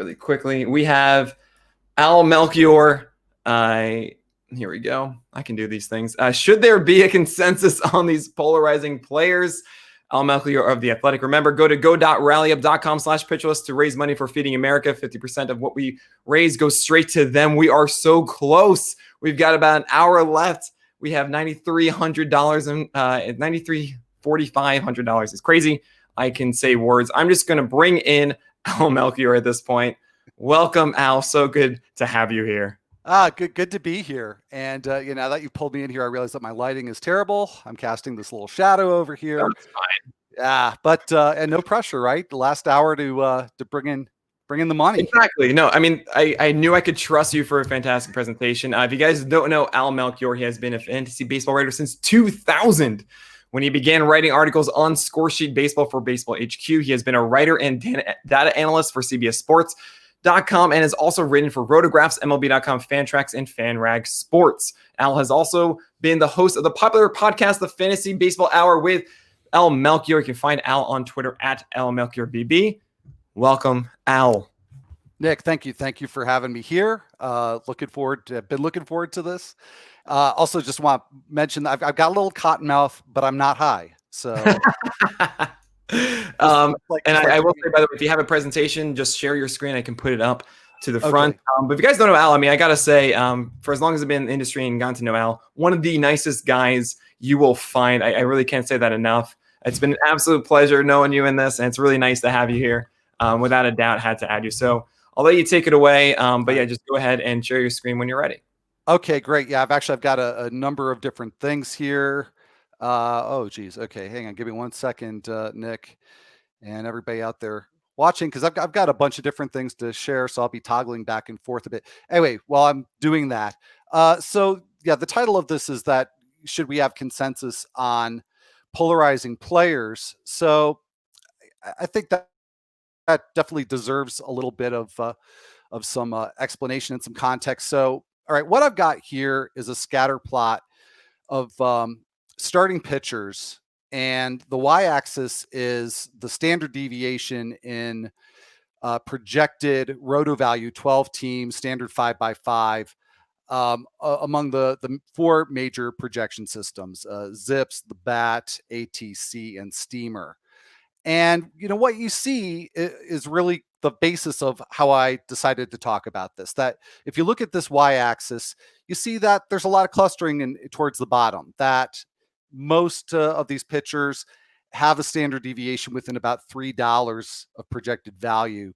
really quickly. We have Al Melchior. Here we go. I can do these things. Should there be a consensus on these polarizing players? Al Melchior of The Athletic. Remember, go to go.rallyup.com/pitchlist to raise money for Feeding America. 50% of what we raise goes straight to them. We are so close. We've got about an hour left. We have $9,300 and $4,500. It's crazy. I can say words. I'm just going to bring in Al Melchior at this point. Welcome, Al. So good to have you here. Good to be here. And now that you pulled me in here, I realize that my lighting is terrible. I'm casting this little shadow over here. That's fine. Yeah, but and no pressure, right? The last hour to bring in the money. Exactly. No, I mean, I knew I could trust you for a fantastic presentation. If you guys don't know Al Melchior, he has been a fantasy baseball writer since 2000. When he began writing articles on Scoresheet Baseball for Baseball HQ, he has been a writer and data analyst for CBS Sports.com and has also written for Rotographs, MLB.com, Fantrax, and FanRag Sports. Al has also been the host of the popular podcast, The Fantasy Baseball Hour with Al Melchior. You can find Al on Twitter at LMelchiorBB. Welcome, Al. Nick, thank you. Thank you for having me here. Been looking forward to this. Also, just want to mention that I've got a little cotton mouth, but I'm not high. So, I will say, by the way, if you have a presentation, just share your screen. I can put it up to the front. But if you guys don't know Al, I mean, I got to say, for as long as I've been in the industry and gotten to know Al, one of the nicest guys you will find. I really can't say that enough. It's been an absolute pleasure knowing you in this, and it's really nice to have you here. Without a doubt, had to add you. So I'll let you take it away. But yeah, just go ahead and share your screen when you're ready. Okay, great. Yeah, I've got a number of different things here. Oh, geez. Okay, hang on. Give me 1 second, Nick, and everybody out there watching, because I've got a bunch of different things to share, so I'll be toggling back and forth a bit. Anyway, while I'm doing that, so yeah, the title of this is that should we have consensus on polarizing players? So I think that definitely deserves a little bit of some explanation and some context. So, all right, what I've got here is a scatter plot of starting pitchers, and the y-axis is the standard deviation in projected roto value, 12 teams, standard 5x5, among the four major projection systems, ZiPS, the BAT, ATC, and Steamer. And what you see is really the basis of how I decided to talk about this. That if you look at this y-axis, you see that there's a lot of clustering towards the bottom, that most of these pitchers have a standard deviation within about $3 of projected value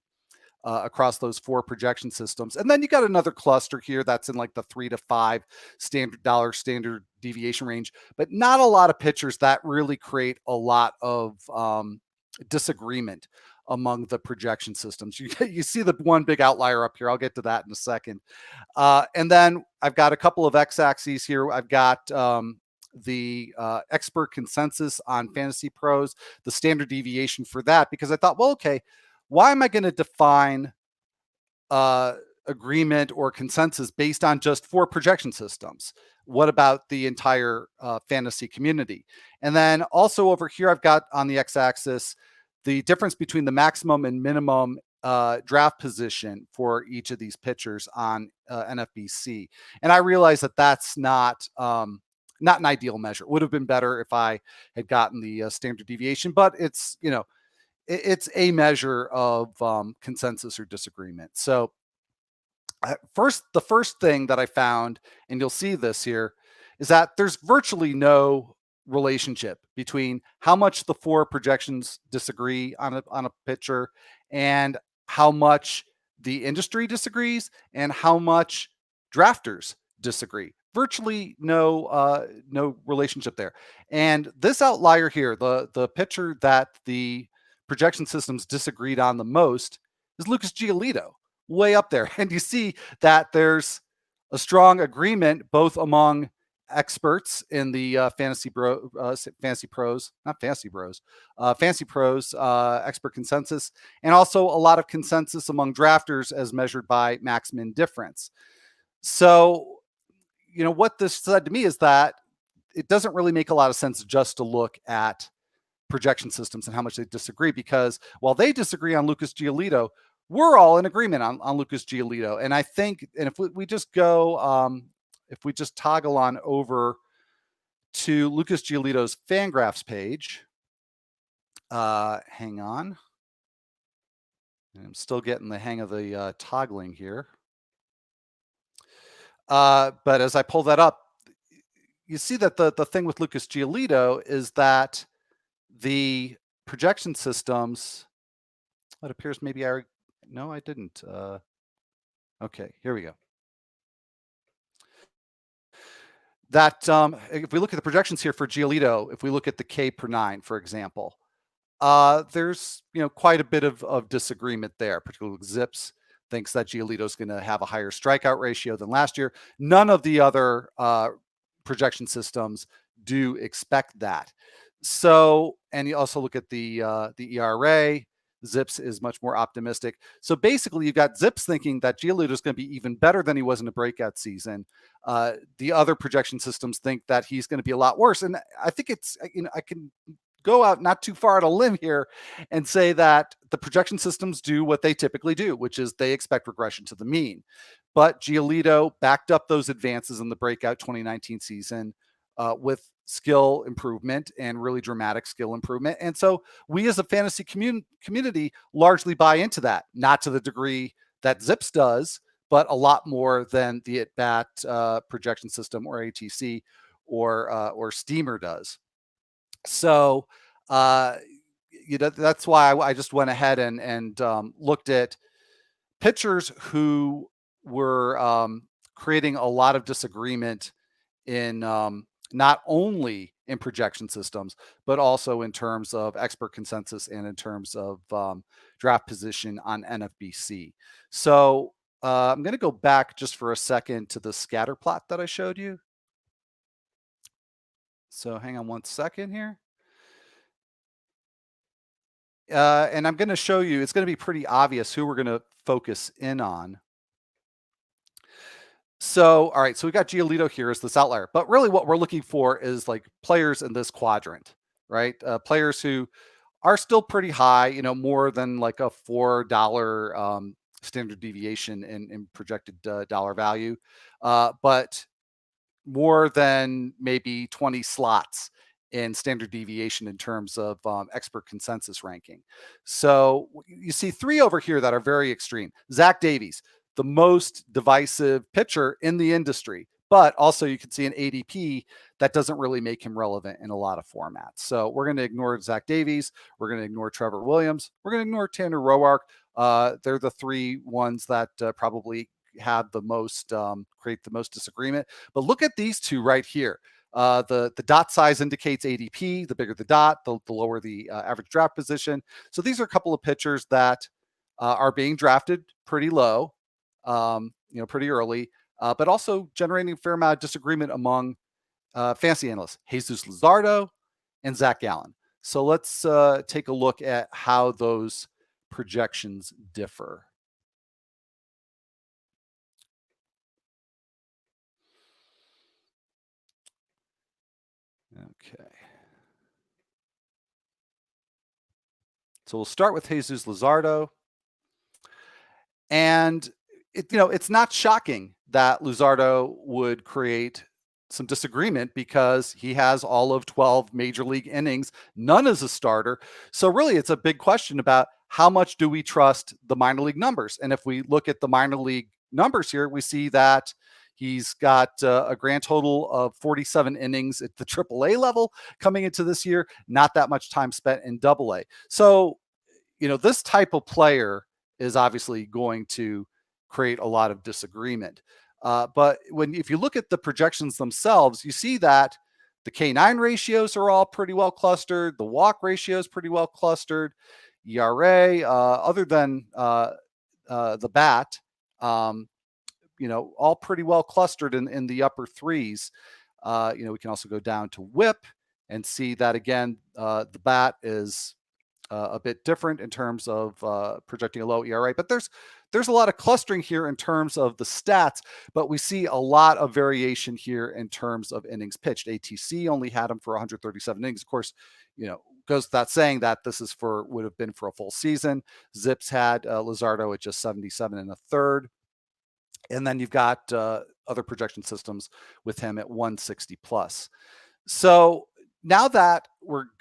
across those four projection systems. And then you got another cluster here that's in like the $3 to $5 standard deviation range, but not a lot of pitchers that really create a lot of disagreement among the projection systems. You see the one big outlier up here. I'll get to that in a second. And then I've got a couple of x-axes here. I've got the expert consensus on Fantasy Pros, the standard deviation for that, because I thought, well, okay, why am I going to define agreement or consensus based on just four projection systems? What about the entire fantasy community? And then also over here, I've got on the x-axis the difference between the maximum and minimum draft position for each of these pitchers on NFBC. And I realize that that's not an ideal measure. It would have been better if I had gotten the standard deviation, but it's, it's a measure of consensus or disagreement. So the first thing that I found, and you'll see this here, is that there's virtually no relationship between how much the four projections disagree on a pitcher and how much the industry disagrees and how much drafters disagree. Virtually no relationship there. And this outlier here, the pitcher that the projection systems disagreed on the most, is Lucas G Alito, way up there. And you see that there's a strong agreement both among experts in the Fantasy Pros expert consensus, and also a lot of consensus among drafters as measured by max min difference. So, what this said to me is that it doesn't really make a lot of sense just to look at projection systems and how much they disagree, because while they disagree on Lucas G Alito, we're all in agreement on Lucas Giolito. And I think, and if we just go, if we just toggle on over to Lucas Giolito's Fangraphs page, hang on. I'm still getting the hang of the toggling here. But as I pull that up, you see that the thing with Lucas Giolito is that the projection systems, it appears maybe no, I didn't. Okay, here we go. That if we look at the projections here for Giolito, if we look at the K per 9, for example, there's quite a bit of disagreement there. Particularly Zips thinks that Giolito is going to have a higher strikeout ratio than last year. None of the other projection systems do expect that. So, and you also look at the ERA. Zips is much more optimistic. So basically, you've got Zips thinking that Giolito is going to be even better than he was in the breakout season. The other projection systems think that he's going to be a lot worse. And I think it's, I can go out not too far out a limb here and say that the projection systems do what they typically do, which is they expect regression to the mean. But Giolito backed up those advances in the breakout 2019 season with skill improvement and really dramatic skill improvement. And so we as a fantasy community largely buy into that, not to the degree that Zips does, but a lot more than the at-bat projection system or ATC or Steamer does. So, that's why I just went ahead and looked at pitchers who were creating a lot of disagreement in not only in projection systems, but also in terms of expert consensus and in terms of draft position on NFBC. So I'm going to go back just for a second to the scatter plot that I showed you. So hang on one second here. And I'm going to show you, it's going to be pretty obvious who we're going to focus in on. So, all right, so we got Giolito here as this outlier, but really what we're looking for is like players in this quadrant, right? Players who are still pretty high, more than like a $4 standard deviation in projected dollar value, but more than maybe 20 slots in standard deviation in terms of expert consensus ranking. So you see 3 over here that are very extreme. Zach Davies, the most divisive pitcher in the industry, but also you can see an ADP that doesn't really make him relevant in a lot of formats. So we're going to ignore Zach Davies. We're going to ignore Trevor Williams. We're going to ignore Tanner Roark. They're the 3 ones that probably have the most, create the most disagreement. But look at these 2 right here. The dot size indicates ADP. The bigger the dot, the lower the average draft position. So these are a couple of pitchers that are being drafted pretty low, pretty early, but also generating a fair amount of disagreement among fantasy analysts, Jesus Luzardo and Zach Gallen. So let's take a look at how those projections differ. Okay. So we'll start with Jesus Luzardo. And it's not shocking that Luzardo would create some disagreement because he has all of 12 major league innings, none as a starter. So really it's a big question about how much do we trust the minor league numbers? And if we look at the minor league numbers here, we see that he's got a grand total of 47 innings at the AAA level coming into this year, not that much time spent in AA. So, this type of player is obviously going to create a lot of disagreement. But if you look at the projections themselves, you see that the K9 ratios are all pretty well clustered. The walk ratio is pretty well clustered. ERA, other than the bat, all pretty well clustered in the upper 3s. We can also go down to WHIP and see that again, the bat is a bit different in terms of projecting a low ERA, but there's a lot of clustering here in terms of the stats, but we see a lot of variation here in terms of innings pitched. ATC only had him for 137 innings. Of course, goes without saying that this is would have been for a full season. Zips had Luzardo at just 77 and a third. And then you've got other projection systems with him at 160 plus. So now that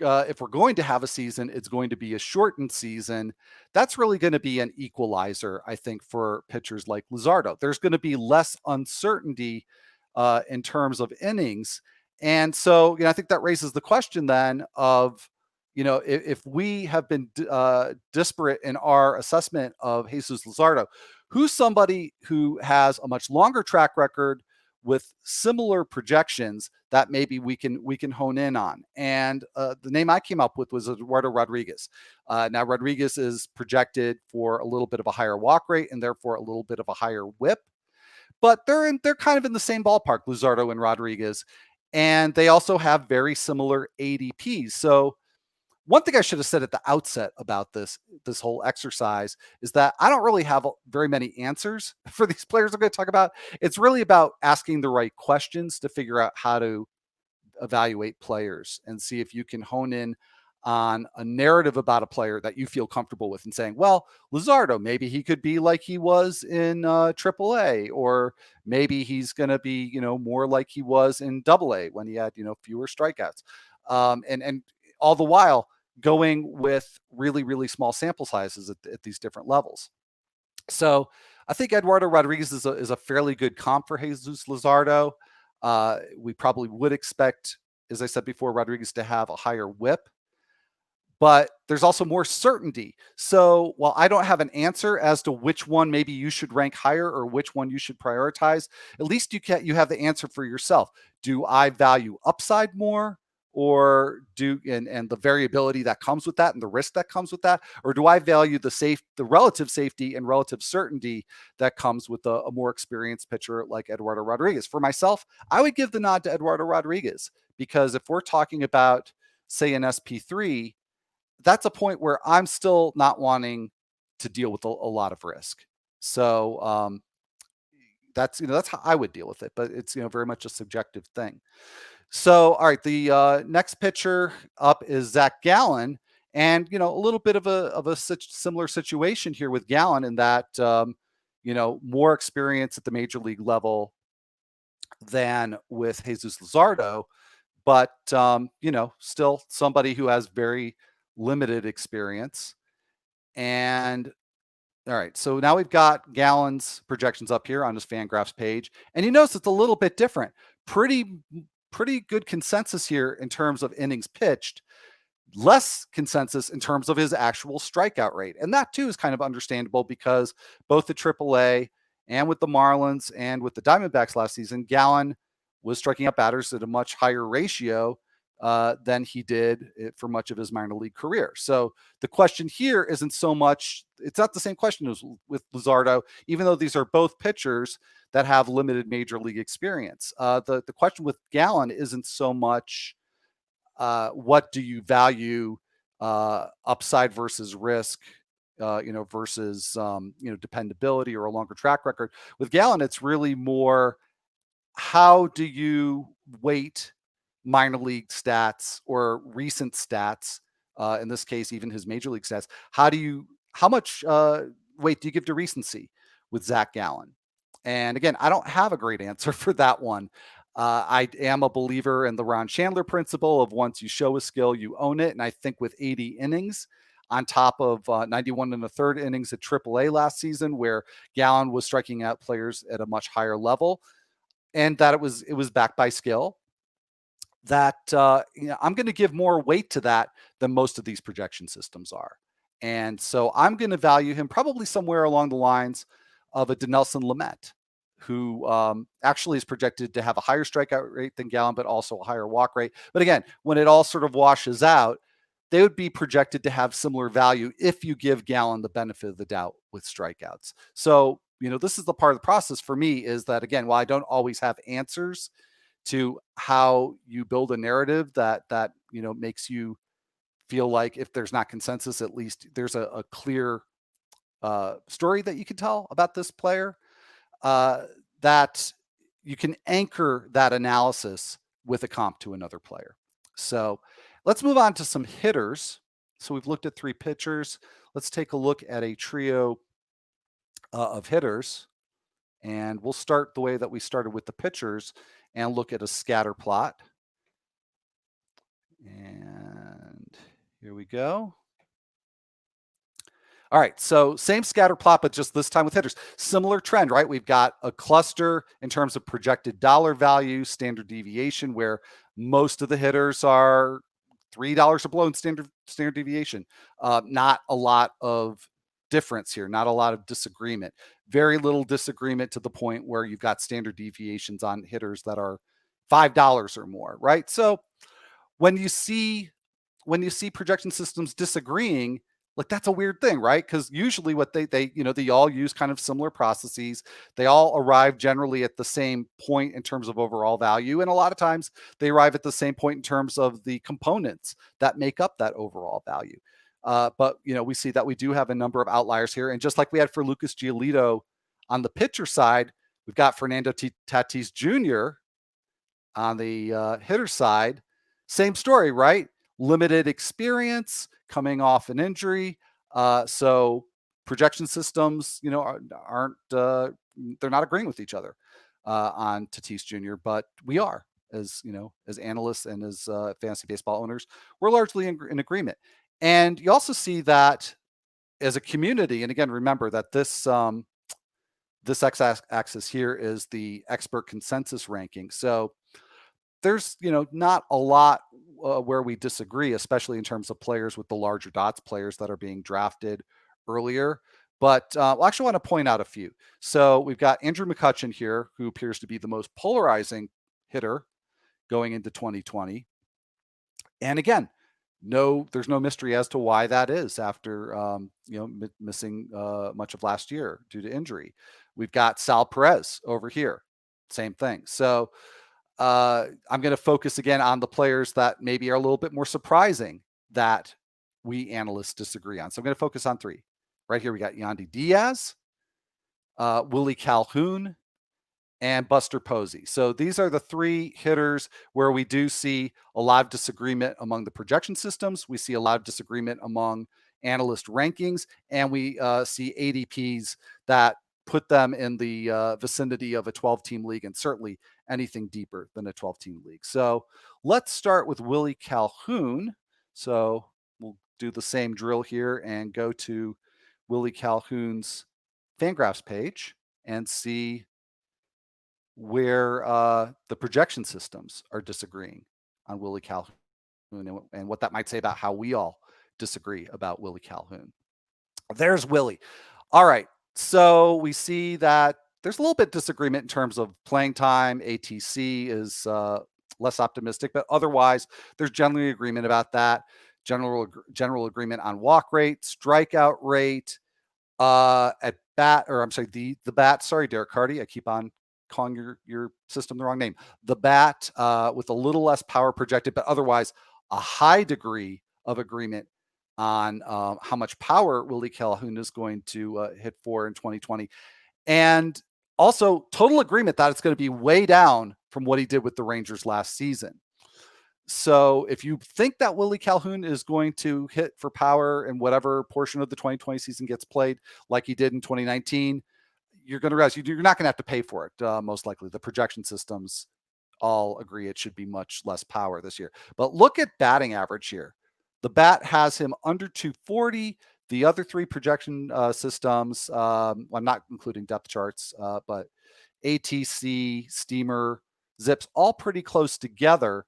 if we're going to have a season, it's going to be a shortened season. That's really going to be an equalizer, I think, for pitchers like Luzardo. There's going to be less uncertainty in terms of innings. And so, I think that raises the question then of, if we have been disparate in our assessment of Jesus Luzardo, who's somebody who has a much longer track record with similar projections that maybe we can hone in on. And the name I came up with was Eduardo Rodriguez. Now Rodriguez is projected for a little bit of a higher walk rate and therefore a little bit of a higher whip, but they're kind of in the same ballpark, Luzardo and Rodriguez, and they also have very similar ADPs. So one thing I should have said at the outset about this whole exercise is that I don't really have very many answers for these players I'm going to talk about. It's really about asking the right questions to figure out how to evaluate players and see if you can hone in on a narrative about a player that you feel comfortable with and saying, well, Luzardo, maybe he could be like he was in AAA, or maybe he's going to be, more like he was in AA when he had, fewer strikeouts. And all the while going with really, really small sample sizes at these different levels. So I think Eduardo Rodriguez is a fairly good comp for Jesus Luzardo. We probably would expect, as I said before, Rodriguez to have a higher whip, but there's also more certainty. So while I don't have an answer as to which one maybe you should rank higher or which one you should prioritize, at least you have the answer for yourself. Do I value upside more, or and the variability that comes with that and the risk that comes with that, or do I value the relative safety and relative certainty that comes with a more experienced pitcher like Eduardo Rodriguez? For myself, I would give the nod to Eduardo Rodriguez, because if we're talking about, say, an SP3, that's a point where I'm still not wanting to deal with a lot of risk. So that's how I would deal with it, but it's very much a subjective thing. So, all right, the next pitcher up is Zach Gallen, and a little bit of a similar situation here with Gallen in that more experience at the major league level than with Jesus Luzardo, but still somebody who has very limited experience. And all right, so now we've got Gallen's projections up here on his Fangraphs page, and you notice it's a little bit different. Pretty good consensus here in terms of innings pitched, less consensus in terms of his actual strikeout rate. And that too is kind of understandable, because both the AAA and with the Marlins and with the Diamondbacks last season, Gallen was striking out batters at a much higher ratio than he did for much of his minor league career. So the question here isn't so much, it's not the same question as with Luzardo, even though these are both pitchers that have limited major league experience. The question with Gallen isn't so much what do you value upside versus risk, versus dependability or a longer track record. With Gallen, it's really more, how do you weight minor league stats or recent stats? In this case, even his major league stats. How much weight do you give to recency with Zach Gallen? And again, I don't have a great answer for that one. I am a believer in the Ron Chandler principle of once you show a skill, you own it. And I think with 80 innings on top of 91 and a third innings at AAA last season, where Gallen was striking out players at a much higher level, and that it was backed by skill, that I'm going to give more weight to that than most of these projection systems are. And so I'm going to value him probably somewhere along the lines of a Dinelson Lamet, who actually is projected to have a higher strikeout rate than Gallen, but also a higher walk rate. But again, when it all sort of washes out, they would be projected to have similar value if you give Gallen the benefit of the doubt with strikeouts. So, this is the part of the process for me, is that, again, while I don't always have answers to how you build a narrative that makes you feel like, if there's not consensus, at least there's a clear story that you can tell about this player, that you can anchor that analysis with a comp to another player. So Let's move on to some hitters. So we've looked at 3 pitchers. Let's take a look at a trio of hitters. And we'll start the way that we started with the pitchers and look at a scatter plot. And here we go. All right, so same scatter plot, but just this time with hitters. Similar trend, right? We've got a cluster in terms of projected dollar value, standard deviation, where most of the hitters are $3 or below in standard deviation. Not a lot of difference here, not a lot of disagreement. Very little disagreement to the point where you've got standard deviations on hitters that are $5 or more, right? So when you see projection systems disagreeing, like that's a weird thing, right? Because usually what they all use kind of similar processes. They all arrive generally at the same point in terms of overall value. And a lot of times they arrive at the same point in terms of the components that make up that overall value. But we see that we do have a number of outliers here. And just like we had for Lucas Giolito on the pitcher side, we've got Fernando Tatis Jr. on the hitter side. Same story, right? Limited experience, coming off an injury. So projection systems, aren't they're not agreeing with each other on Tatis Jr., but we are as analysts and as fantasy baseball owners, we're largely in agreement. And you also see that as a community. And again, remember that this x-axis here is the expert consensus ranking. So there's not a lot where we disagree, especially in terms of players with the larger dots, players that are being drafted earlier. But I actually want to point out a few. So we've got Andrew McCutchen here, who appears to be the most polarizing hitter going into 2020. And again, there's no mystery as to why that is after missing much of last year due to injury. We've got Sal Perez over here, same thing. So I'm going to focus again on the players that maybe are a little bit more surprising that we analysts disagree on. So I'm going to focus on 3. Right here, we got Yandi Diaz, Willie Calhoun, and Buster Posey. So these are the 3 hitters where we do see a lot of disagreement among the projection systems. We see a lot of disagreement among analyst rankings, and we see ADPs that put them in the vicinity of a 12-team league, and certainly anything deeper than a 12-team league. So let's start with Willie Calhoun. So we'll do the same drill here and go to Willie Calhoun's Fangraphs page and see where the projection systems are disagreeing on Willie Calhoun and what that might say about how we all disagree about Willie Calhoun. There's Willie. All right. So we see that there's a little bit disagreement in terms of playing time. ATC is less optimistic, but otherwise there's generally agreement about that. General agreement on walk rate, strikeout rate, at bat, or I'm sorry, the bat. Sorry, Derek Hardy. I keep on calling your system the wrong name. The bat with a little less power projected, but otherwise a high degree of agreement on how much power Willie Calhoun is going to hit for in 2020. And also total agreement that it's going to be way down from what he did with the Rangers last season. So if you think that Willie Calhoun is going to hit for power in whatever portion of the 2020 season gets played like he did in 2019, you're going to realize you're not going to have to pay for it. Most likely the projection systems all agree it should be much less power this year. But look at batting average here. The bat has him under 240. The other 3 projection systems, I'm not including depth charts, but ATC, Steamer, Zips, all pretty close together.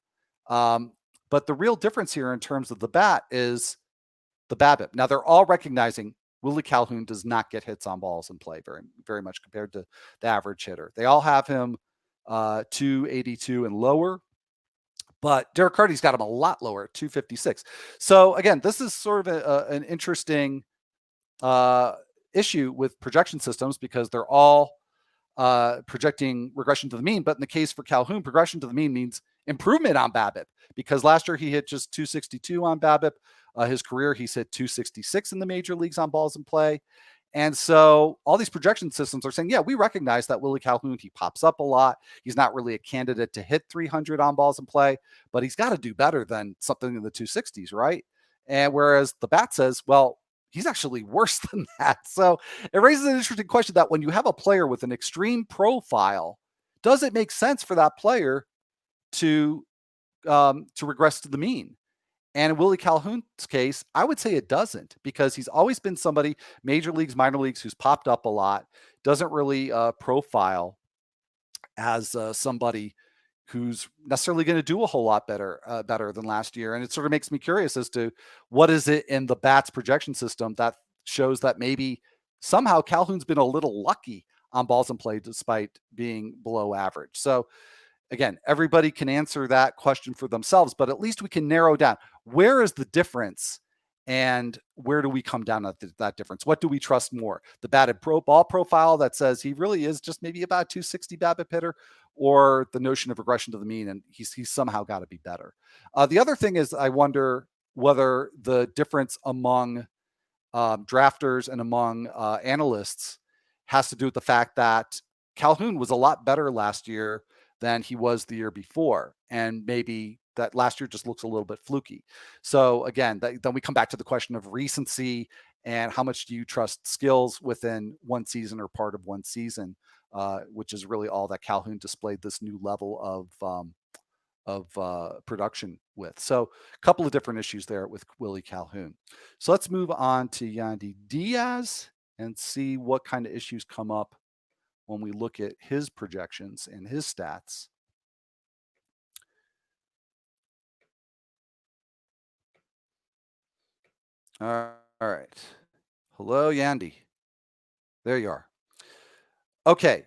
But the real difference here in terms of the bat is the BABIP. Now they're all recognizing Willie Calhoun does not get hits on balls in play very, very much compared to the average hitter. They all have him 282 and lower. But Derek Hardy's got him a lot lower at 256. So again, this is sort of an interesting issue with projection systems because they're all projecting regression to the mean. But in the case for Calhoun, progression to the mean means improvement on BABIP because last year he hit just 262 on BABIP. His career, he's hit 266 in the major leagues on balls in play. And so all these projection systems are saying, yeah, we recognize that Willie Calhoun, he pops up a lot. He's not really a candidate to hit 300 on balls in play, but he's got to do better than something in the 260s, right? And whereas the bat says, well, he's actually worse than that. So it raises an interesting question that when you have a player with an extreme profile, does it make sense for that player to regress to the mean? And in Willie Calhoun's case, I would say it doesn't, because he's always been somebody, major leagues, minor leagues, who's popped up a lot, doesn't really profile as somebody who's necessarily going to do a whole lot better than last year. And it sort of makes me curious as to what is it in the bats projection system that shows that maybe somehow Calhoun's been a little lucky on balls in play despite being below average. So again, everybody can answer that question for themselves, but at least we can narrow down where is the difference and where do we come down at that difference? What do we trust more? The batted ball profile that says he really is just maybe about 260 BABIP hitter, or the notion of regression to the mean and he's somehow got to be better. The other thing is, I wonder whether the difference among drafters and among analysts has to do with the fact that Calhoun was a lot better last year than he was the year before. And maybe that last year just looks a little bit fluky. So again, then we come back to the question of recency and how much do you trust skills within one season or part of one season, which is really all that Calhoun displayed this new level of production with. So a couple of different issues there with Willie Calhoun. So let's move on to Yandi Diaz and see what kind of issues come up when we look at his projections and his stats. All right. Hello, Yandi. There you are. Okay.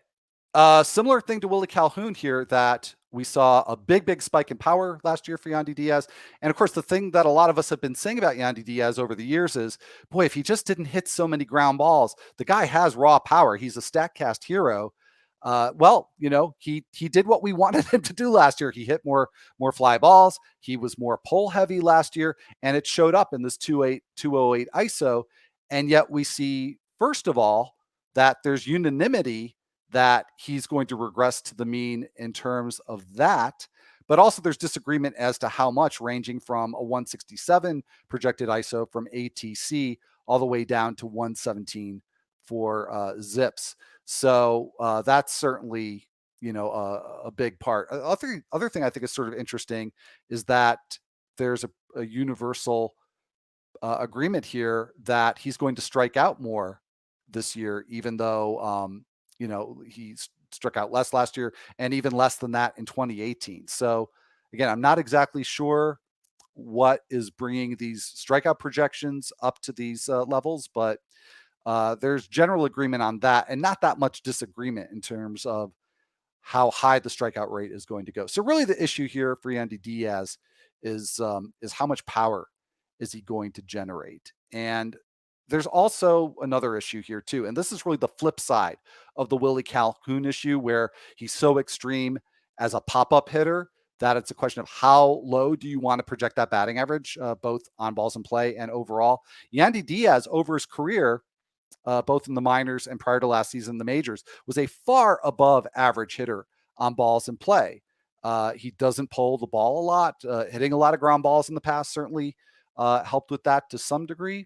Similar thing to Willie Calhoun here, that we saw a big spike in power last year for Yandi Diaz. And of course, the thing that a lot of us have been saying about Yandi Diaz over the years is, boy, if he just didn't hit so many ground balls, the guy has raw power. He's a StatCast hero. Well, he did what we wanted him to do last year. He hit more fly balls. He was more pull heavy last year, and it showed up in this 208 ISO. And yet we see, first of all, that there's unanimity that he's going to regress to the mean in terms of that. But also there's disagreement as to how much, ranging from a 167 projected ISO from ATC all the way down to 117 for Zips. So that's certainly, a big part. Other thing I think is sort of interesting is that there's a universal agreement here that he's going to strike out more this year, even though, he struck out less last year and even less than that in 2018. So again, I'm not exactly sure what is bringing these strikeout projections up to these levels, but there's general agreement on that and not that much disagreement in terms of how high the strikeout rate is going to go. So really the issue here for Yandi Diaz is how much power is he going to generate? And there's also another issue here too. And this is really the flip side of the Willie Calhoun issue, where he's so extreme as a pop-up hitter that it's a question of how low do you want to project that batting average, both on balls in play and overall. Yandi Diaz, over his career, both in the minors and prior to last season, the majors, was a far above average hitter on balls in play. He doesn't pull the ball a lot. Hitting a lot of ground balls in the past certainly helped with that to some degree.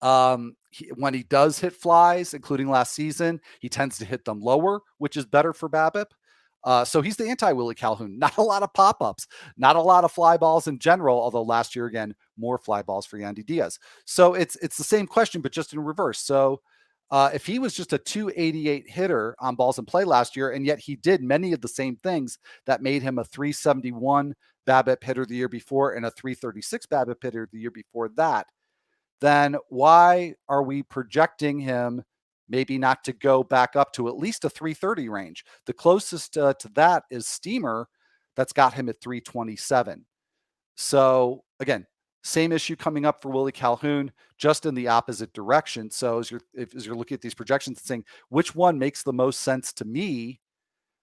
When he does hit flies, including last season, he tends to hit them lower, which is better for BABIP. So he's the anti-Willie Calhoun. Not a lot of pop-ups, not a lot of fly balls in general, although last year, again, more fly balls for Yandi Diaz. So it's the same question, but just in reverse. So if he was just a 288 hitter on balls in play last year, and yet he did many of the same things that made him a 371 BABIP hitter the year before and a 336 BABIP hitter the year before that, then why are we projecting him maybe not to go back up to at least a 330 range? The closest to that is Steamer, that's got him at 327. So again, same issue coming up for Willie Calhoun, just in the opposite direction. So as you're looking at these projections and saying, which one makes the most sense to me?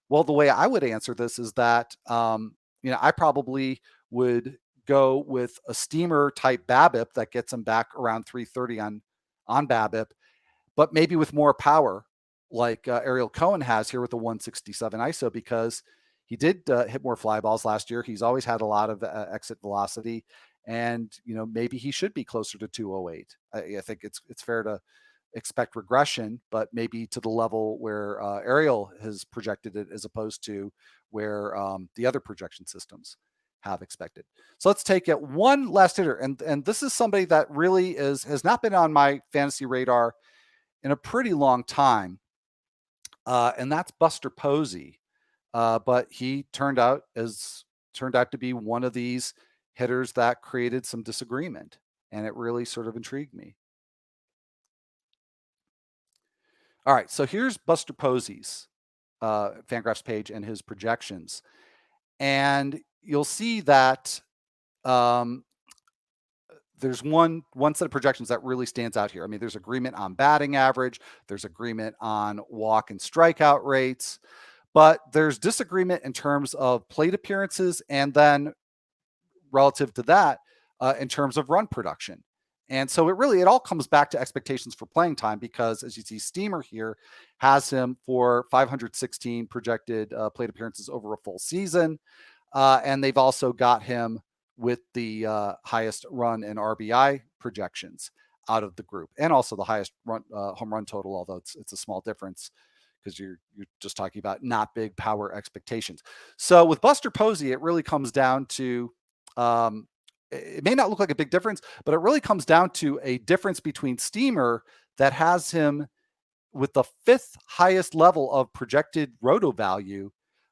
Well, the way I would answer this is that, I probably would go with a Steamer type BABIP that gets him back around 330 on BABIP, but maybe with more power, like Ariel Cohen has here with the 167 ISO, because he did hit more fly balls last year. He's always had a lot of exit velocity, and maybe he should be closer to 208. I think it's fair to expect regression, but maybe to the level where Ariel has projected it, as opposed to where the other projection systems have expected. So let's take it one last hitter, and this is somebody that really has not been on my fantasy radar in a pretty long time, and that's Buster Posey. But he turned out to be one of these hitters that created some disagreement, and it really sort of intrigued me. All right, so here's Buster Posey's Fangraphs page and his projections, and you'll see that there's one set of projections that really stands out here. I mean, there's agreement on batting average, there's agreement on walk and strikeout rates, but there's disagreement in terms of plate appearances, and then relative to that, in terms of run production. And so it all comes back to expectations for playing time, because as you see, Steamer here has him for 516 projected plate appearances over a full season. And they've also got him with the highest run and RBI projections out of the group, and also the highest home run total, although it's a small difference because you're just talking about not big power expectations. So with Buster Posey, it really comes down to, it may not look like a big difference, but it really comes down to a difference between Steamer, that has him with the 5th highest level of projected roto value,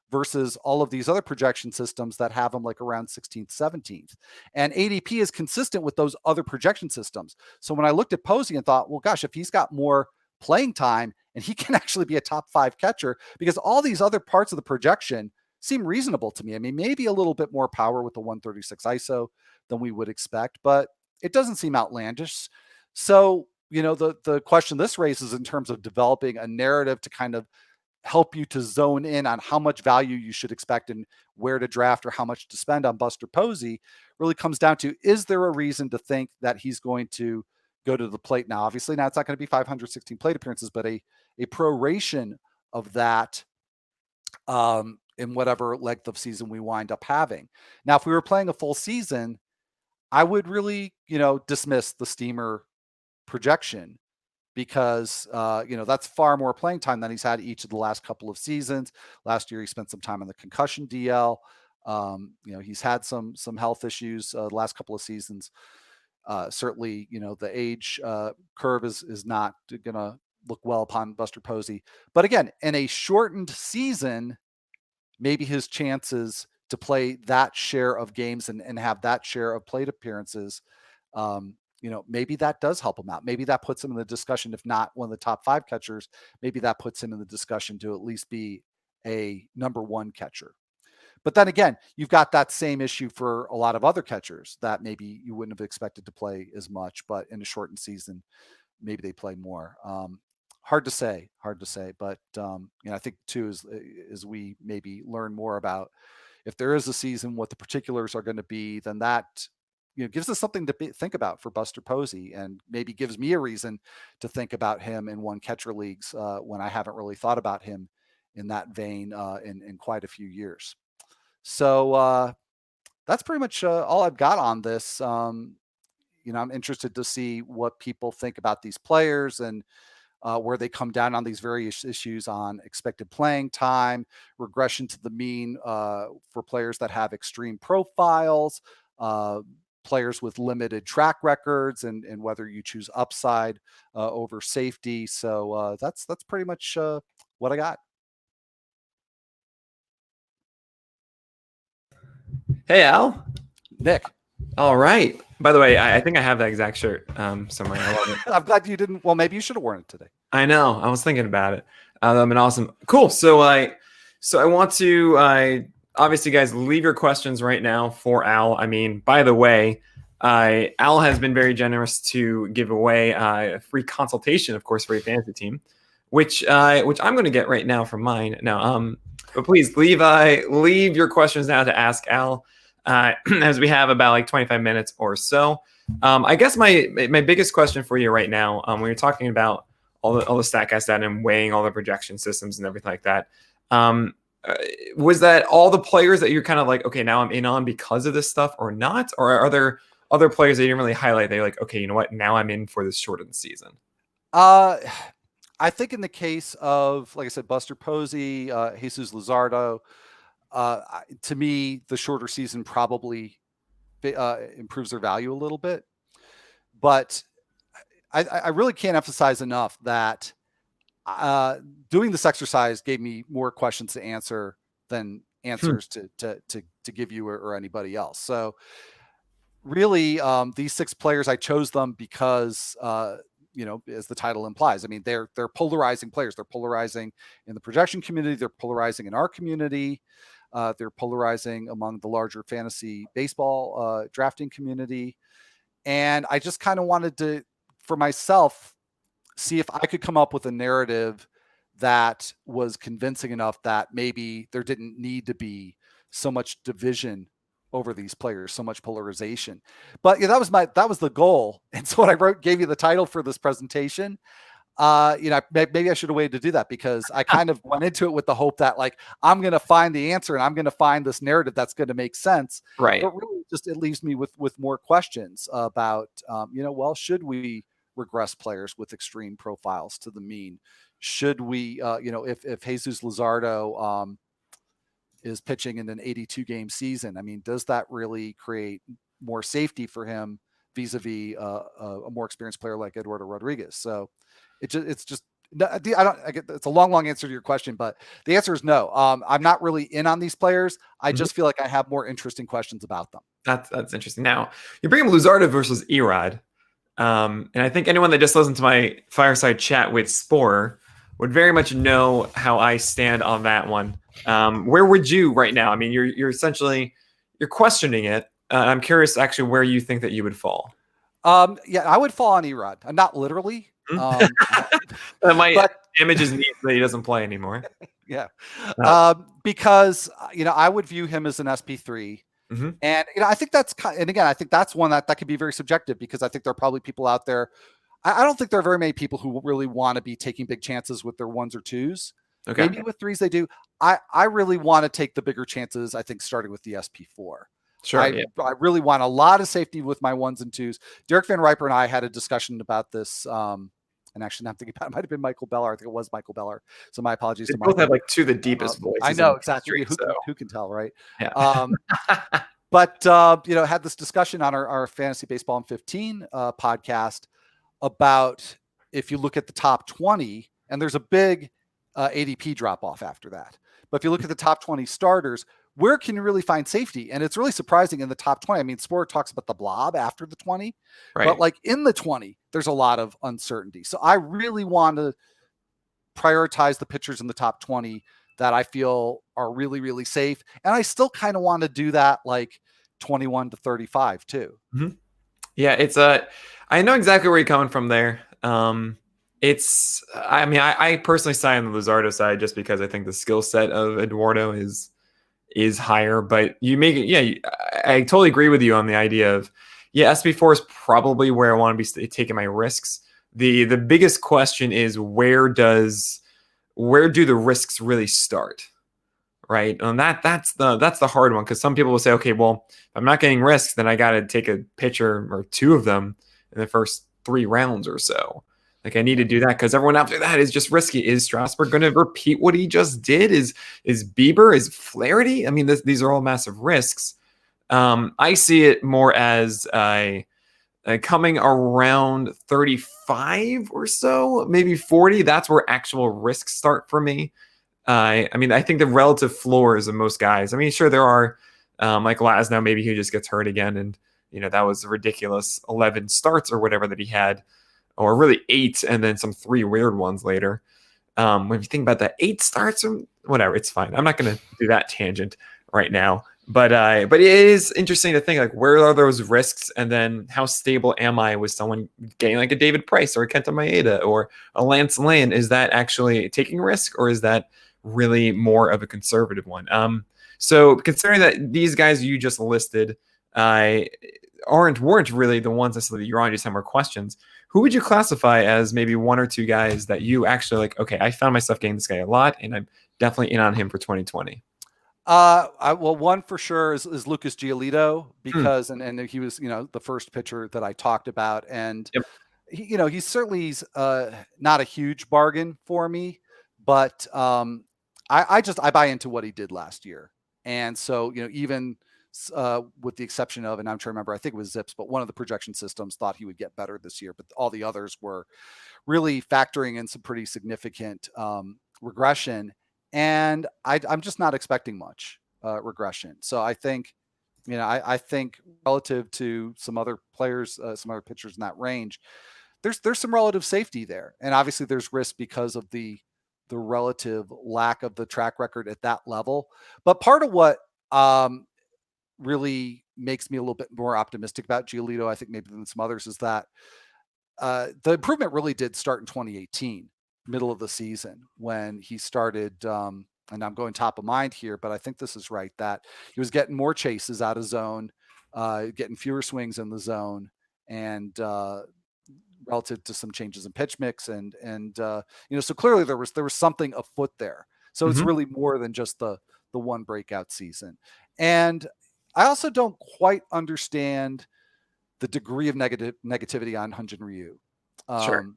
versus all of these other projection systems that have him like around 16th, 17th. And ADP is consistent with those other projection systems. So when I looked at Posey and thought, well, gosh, if he's got more playing time and he can actually be a top 5 catcher, because all these other parts of the projection seem reasonable to me. I mean, maybe a little bit more power with the 136 ISO than we would expect, but it doesn't seem outlandish. So, the question this raises in terms of developing a narrative to kind of help you to zone in on how much value you should expect and where to draft or how much to spend on Buster Posey really comes down to, is there a reason to think that he's going to go to the plate now? Obviously, now it's not going to be 516 plate appearances, but a proration of that in whatever length of season we wind up having. Now, if we were playing a full season, I would really, dismiss the Steamer projection, because that's far more playing time than he's had each of the last couple of seasons. Last year, he spent some time on the concussion DL. He's had some health issues the last couple of seasons. Certainly, the age curve is not going to look well upon Buster Posey. But again, in a shortened season, maybe his chances to play that share of games and have that share of plate appearances, maybe that does help him out. Maybe that puts him in the discussion, if not one of the top 5 catchers, maybe that puts him in the discussion to at least be a number 1 catcher. But then again, you've got that same issue for a lot of other catchers that maybe you wouldn't have expected to play as much, but in a shortened season, maybe they play more. Hard to say, but I think too, as we maybe learn more about if there is a season, what the particulars are going to be, then that gives us something to think about for Buster Posey, and maybe gives me a reason to think about him in one catcher leagues when I haven't really thought about him in that vein in quite a few years. So that's pretty much all I've got on this. I'm interested to see what people think about these players and where they come down on these various issues on expected playing time, regression to the mean for players that have extreme profiles, players with limited track records, and whether you choose upside over safety. So that's pretty much what I got. Hey, Al. Nick. All right. By the way, I think I have that exact shirt somewhere. I love it. I'm glad you didn't. Well, maybe you should have worn it today. I know. I was thinking about it. That'd been awesome. Cool. So I want to obviously, guys, leave your questions right now for Al. I mean, by the way, Al has been very generous to give away a free consultation, of course, for your fantasy team, which I'm going to get right now from mine. Now, but please leave your questions now to ask Al, as we have about like 25 minutes or so. I guess my biggest question for you right now, when you're talking about all the stat cast data and weighing all the projection systems and everything like that. Was that all the players that you're kind of like, okay, now I'm in on because of this stuff, or not? Or are there other players that you didn't really highlight? They're like, okay, you know what? Now I'm in for this shortened season. I think in the case of, like I said, Buster Posey, Jesus Luzardo, to me, the shorter season probably improves their value a little bit. But I really can't emphasize enough that doing this exercise gave me more questions to answer than answers to give you or anybody else. So really, these 6 players, I chose them because, as the title implies, I mean, they're polarizing players. They're polarizing in the projection community. They're polarizing in our community. They're polarizing among the larger fantasy baseball drafting community. And I just kind of wanted to, for myself, see if I could come up with a narrative that was convincing enough that maybe there didn't need to be so much division over these players, so much polarization. But that was the goal. And so what I gave you the title for this presentation. Maybe I should have waited to do that, because I kind of went into it with the hope that, like, I'm going to find the answer and I'm going to find this narrative that's going to make sense. Right. But really, it leaves me with more questions about, should we regress players with extreme profiles to the mean? Should we, if Jesus Luzardo is pitching in an 82 game season, I mean, does that really create more safety for him vis-a-vis a more experienced player like Eduardo Rodriguez? So it's a long answer to your question, but the answer is no. I'm not really in on these players. I just feel like I have more interesting questions about them. That's interesting. Now you bring up Luzardo versus Erod. And I think anyone that just listened to my fireside chat with Spore would very much know how I stand on that one. Where would you right now? I mean, you're essentially questioning it. I'm curious actually where you think that you would fall. I would fall on Erod. Not literally. My image is neat that he doesn't play anymore. Yeah. Because, I would view him as an SP3. Mm-hmm. And, I think I think that's one that could be very subjective, because I think there are probably people out there. I don't think there are very many people who really want to be taking big chances with their 1s or 2s. Okay. Maybe with 3s they do. I really want to take the bigger chances, I think, starting with the SP4. Sure. I really want a lot of safety with my 1s and 2s. Derek Van Riper and I had a discussion about this. And actually, I'm thinking about it, might have been Michael Beller. I think it was Michael Beller. So my apologies. They both have like 2 of the deepest voices. I know, exactly. Who can tell, right? Yeah. But had this discussion on our Fantasy Baseball in 15 podcast about, if you look at the top 20, and there's a big ADP drop off after that. But if you look at the top 20 starters, where can you really find safety? And it's really surprising in the top 20. I mean, Sport talks about the blob after the 20, right? But like in the 20, there's a lot of uncertainty. So I really want to prioritize the pitchers in the top 20 that I feel are really, really safe. And I still kind of want to do that like 21 to 35 too. Mm-hmm. Yeah, I know exactly where you're coming from there. I personally side on the Luzardo side just because I think the skill set of Eduardo is higher, but I totally agree with you on the idea of, SP4 is probably where I want to be taking my risks. The biggest question is where do the risks really start? Right. And that's the hard one, because some people will say, okay, well, if I'm not getting risks, then I got to take a pitcher or 2 of them in the first 3 rounds or so. Like, I need to do that because everyone after that is just risky. Is Strasburg going to repeat what he just did? Is Bieber? Is Flaherty? I mean, these are all massive risks. I see it more as coming around 35 or so, maybe 40. That's where actual risks start for me. I think the relative floors of most guys. I mean, sure, there are like Lasnow, maybe he just gets hurt again, and that was a ridiculous 11 starts or whatever that he had, or really 8, and then some 3 weird ones later. When you think about that, 8 starts or whatever, it's fine. I'm not going to do that tangent right now, but it is interesting to think, like, where are those risks, and then how stable am I with someone getting like a David Price or a Kenta Maeda or a Lance Lynn? Is that actually taking a risk, or is that really more of a conservative one? So considering that these guys you just listed weren't really the ones necessarily that you're on, just have more questions, who would you classify as maybe one or two guys that you actually like, okay, I found myself getting this guy a lot, and I'm definitely in on him for 2020? Well, one for sure is Lucas G Alito, because and he was, the first pitcher that I talked about, and Yep. he's certainly not a huge bargain for me, but I buy into what he did last year, and so even with the exception of, and I'm trying to remember, I think it was Zips, but one of the projection systems thought he would get better this year, but all the others were really factoring in some pretty significant regression. And I'm just not expecting much regression. So I think, I think relative to some other players, some other pitchers in that range, there's some relative safety there, and obviously there's risk because of the relative lack of the track record at that level. But part of what really makes me a little bit more optimistic about Giolito, I think maybe than some others, is that the improvement really did start in 2018. Middle of the season when he started, and I'm going top of mind here, but I think this is right, that he was getting more chases out of zone, getting fewer swings in the zone, and relative to some changes in pitch mix, and so clearly there was something afoot there. So it's really more than just the one breakout season. And I also don't quite understand the degree of negativity on Hyun-Jin Ryu. Sure.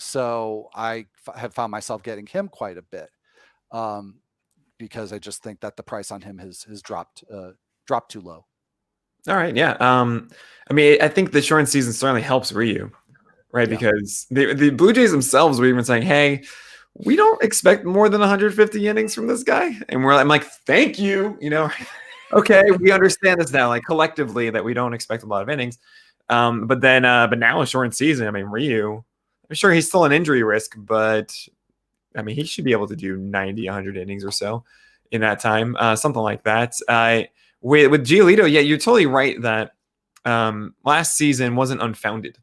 So I have found myself getting him quite a bit, because I just think that the price on him has dropped too low. All right. Yeah. I mean, I think the shortened season certainly helps Ryu, right? Yeah. Because the Blue Jays themselves were even saying, hey, we don't expect more than 150 innings from this guy. And I'm like, thank you. Okay, we understand this now, like collectively, that we don't expect a lot of innings. But now a shortened season, I mean, Ryu, I'm sure he's still an injury risk, but I mean, he should be able to do 90, 100 innings or so in that time, something like that. With G Alito, yeah, you're totally right that last season wasn't unfounded,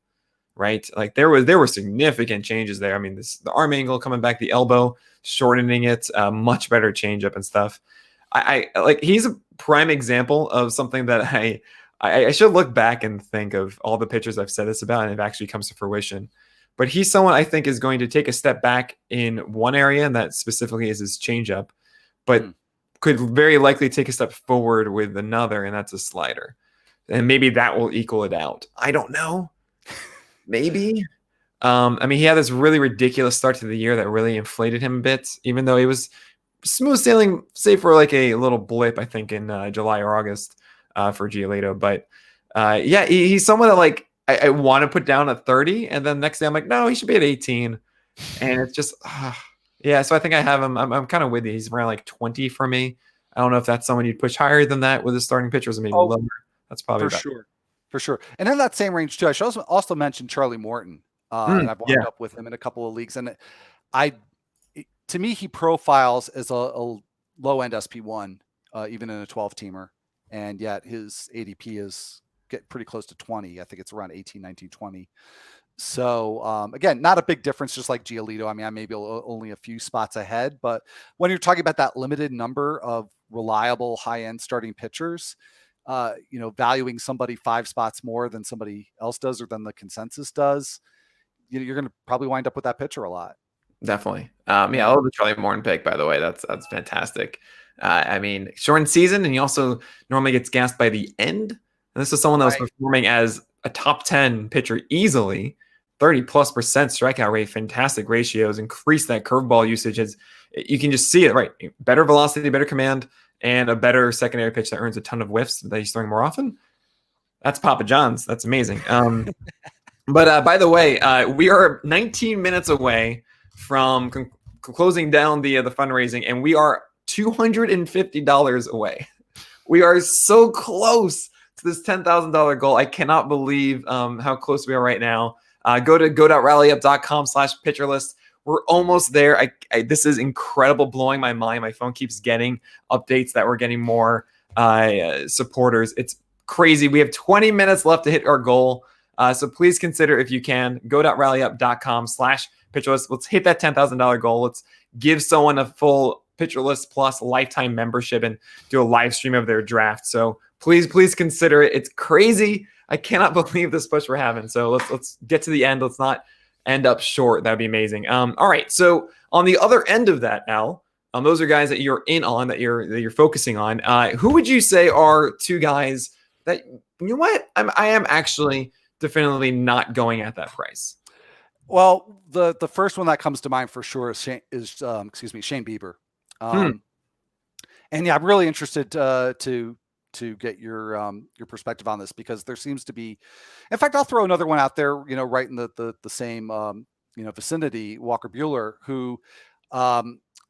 right? Like there were significant changes there. I mean, the arm angle coming back, the elbow, shortening it, much better changeup and stuff. I like, he's a prime example of something that I should look back and think of all the pitchers I've said this about, and it actually comes to fruition. But he's someone I think is going to take a step back in one area, and that specifically is his changeup, but could very likely take a step forward with another, and that's a slider. And maybe that will equal it out. I don't know. Maybe. I mean, he had this really ridiculous start to the year that really inflated him a bit, even though he was smooth sailing, save for like a little blip, I think, in July or August for G Alito. But yeah, he's someone that like I want to put down at 30, and then next day I'm like, no, he should be at 18, and it's just yeah. So I think I have him. I'm kind of with you. He's around like 20 for me. I don't know if that's someone you'd push higher than that with his starting pitchers, or maybe lower. That's probably for sure. And in that same range too, I should also mention Charlie Morton. And I've wound up with him in a couple of leagues, and to me, he profiles as a low end SP1, even in a 12-teamer, and yet his ADP is get pretty close to 20. I think it's around 18, 19, 20. So again, not a big difference, just like G Alito. I mean, I may be only a few spots ahead, but when you're talking about that limited number of reliable high-end starting pitchers, valuing somebody 5 spots more than somebody else does, or than the consensus does, you're going to probably wind up with that pitcher a lot. Definitely. Yeah, I love the Charlie Morton pick, by the way. That's fantastic. I mean, shortened season, and he also normally gets gassed by the end. And this is someone that was performing as a top 10 pitcher easily, 30+% strikeout rate, fantastic ratios, increase that curveball usage. As you can just see it, right? Better velocity, better command, and a better secondary pitch that earns a ton of whiffs that he's throwing more often. That's Papa John's. That's amazing. But by the way, we are 19 minutes away from closing down the fundraising, and we are $250 away. We are so close to this $10,000 goal. I cannot believe how close we are right now. Go to go.rallyyup.com/pitcherlist. We're almost there. This is incredible, blowing my mind. My phone keeps getting updates that we're getting more supporters. It's crazy. We have 20 minutes left to hit our goal. So please consider, if you can, go.rallyyup.com/pitcherlist. Let's hit that $10,000 goal. Let's give someone a full PitcherList Plus lifetime membership and do a live stream of their draft. So please consider it. It's crazy. I cannot believe this push we're having. So let's get to the end. Let's not end up short. That'd be amazing. All right. So on the other end of that, Al, those are guys that you're in on, that you're focusing on. Who would you say are two guys that, you know what, I am actually definitively not going at that price? Well, the first one that comes to mind for sure is Shane Bieber. And yeah, I'm really interested to get your perspective on this, because there seems to be, in fact, I'll throw another one out there, right in the same vicinity, Walker Buehler, who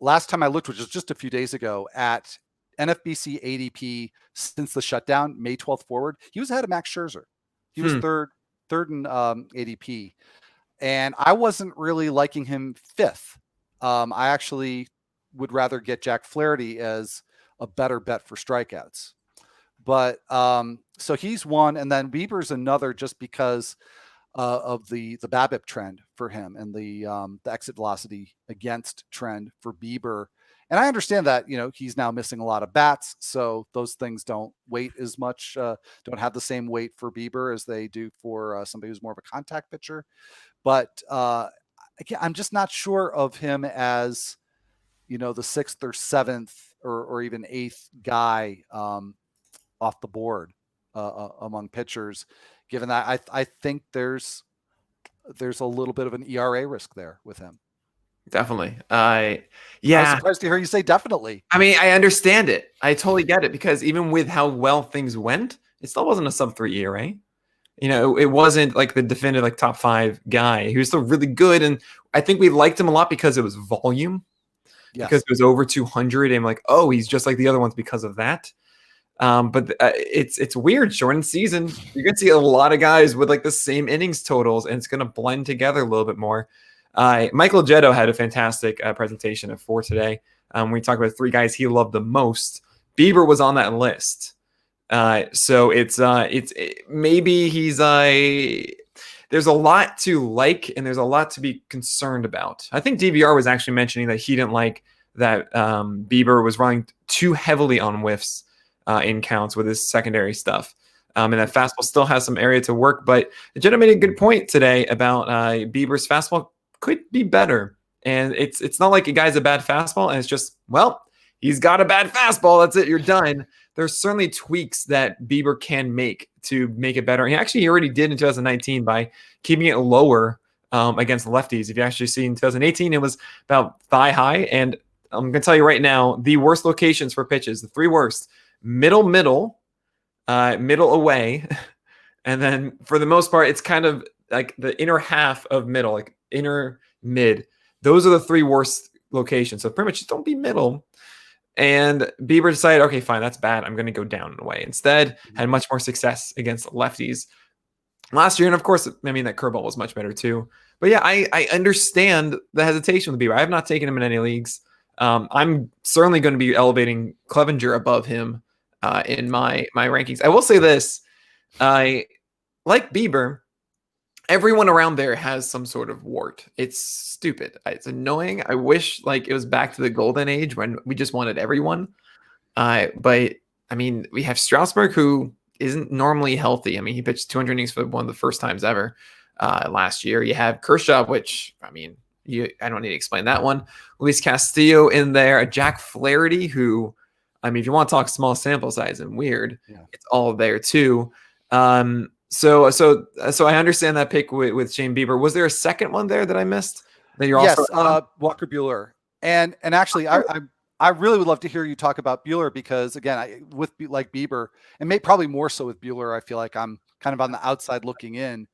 last time I looked, which was just a few days ago, at NFBC ADP since the shutdown, May 12th forward, he was ahead of Max Scherzer. He was third in ADP. And I wasn't really liking him fifth. I actually would rather get Jack Flaherty as a better bet for strikeouts. But so he's one, and then Bieber's another, just because of the BABIP trend for him, and the exit velocity against trend for Bieber. And I understand that, he's now missing a lot of bats, so those things don't weight as much, don't have the same weight for Bieber as they do for somebody who's more of a contact pitcher. But again, I'm just not sure of him as, the sixth or seventh or even eighth guy off the board among pitchers, given that I think there's a little bit of an ERA risk there with him. Definitely. I was surprised to hear you say definitely. I mean, I understand it. I totally get it, because even with how well things went, it still wasn't a sub-3 ERA. It wasn't like the definitive like top 5 guy. He was still really good, and I think we liked him a lot because it was volume. Yes. Because it was over 200, and like, oh, he's just like the other ones because of that. But it's weird. Shortened season, you're gonna see a lot of guys with like the same innings totals, and it's gonna blend together a little bit more. Michael Jetto had a fantastic presentation for today. We talked about 3 guys he loved the most. Bieber was on that list. So it's maybe he's there's a lot to like, and there's a lot to be concerned about. I think DVR was actually mentioning that he didn't like that Bieber was running too heavily on whiffs in counts with his secondary stuff. And that fastball still has some area to work, but Jenna made a good point today about Bieber's fastball could be better. And it's not like a guy's a bad fastball, and it's just, well, he's got a bad fastball. That's it. You're done. There's certainly tweaks that Bieber can make to make it better. And he already did in 2019 by keeping it lower against lefties. If you actually see in 2018, it was about thigh high. And I'm going to tell you right now, the worst locations for pitches, the 3 worst: middle away. And then for the most part, it's kind of like the inner half of middle, like inner mid. Those are the 3 worst locations. So pretty much just don't be middle. And Bieber decided, okay, fine, that's bad. I'm going to go down and away. Instead, had much more success against lefties last year. And of course, I mean, that curveball was much better too. But yeah, I understand the hesitation with Bieber. I have not taken him in any leagues. I'm certainly going to be elevating Clevenger above him in my rankings. I will say this. I like Bieber. Everyone around there has some sort of wart. It's stupid. It's annoying. I wish like it was back to the golden age when we just wanted everyone. But I mean, we have Strasburg, who isn't normally healthy. I mean, he pitched 200 innings for one of the first times ever last year. You have Kershaw, which, I mean, I don't need to explain that one. Luis Castillo in there. Jack Flaherty, who, I mean, if you want to talk small sample size and weird, it's all there too. So I understand that pick with Shane Bieber. Was there a second one there that I missed? That you're also Walker Buehler. And actually, I really would love to hear you talk about Buehler, because again, with like Bieber, and probably more so with Buehler, I feel like I'm kind of on the outside looking in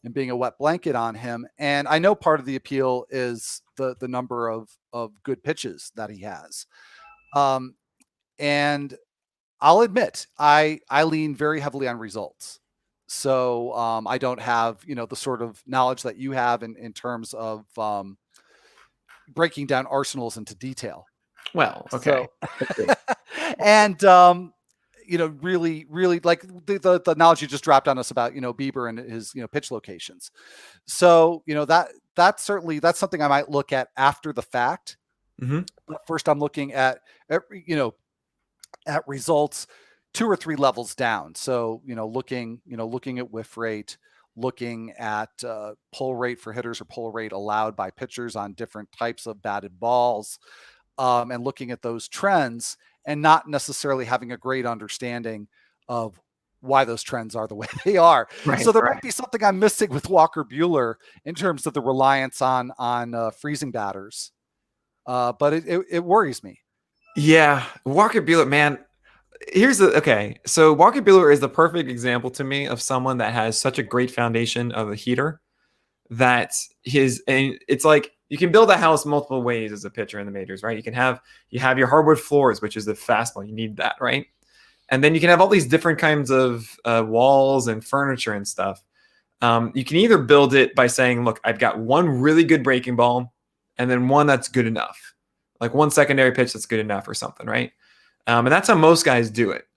and being a wet blanket on him. And I know part of the appeal is the number of good pitches that he has. And I'll admit, I lean very heavily on results. So I don't have, the sort of knowledge that you have in terms of breaking down arsenals into detail. Well, okay. So, and, really, really like the knowledge you just dropped on us about, Bieber and his, pitch locations. So, that's something I might look at after the fact. Mm-hmm. But first I'm looking at results. 2 or 3 levels down. So, looking at whiff rate, looking at pull rate for hitters or pull rate allowed by pitchers on different types of batted balls, and looking at those trends and not necessarily having a great understanding of why those trends are the way they are. Right. So there might be something I'm missing with Walker Buehler in terms of the reliance on freezing batters. But it worries me. Yeah, Walker Buehler, man. So Walker Buehler is the perfect example to me of someone that has such a great foundation of a heater that and it's like you can build a house multiple ways as a pitcher in the majors, right? You have your hardwood floors, which is the fastball. You need that, right? And then you can have all these different kinds of walls and furniture and stuff. You can either build it by saying, look, I've got one really good breaking ball and then one that's good enough, like one secondary pitch that's good enough or something, right? And that's how most guys do it.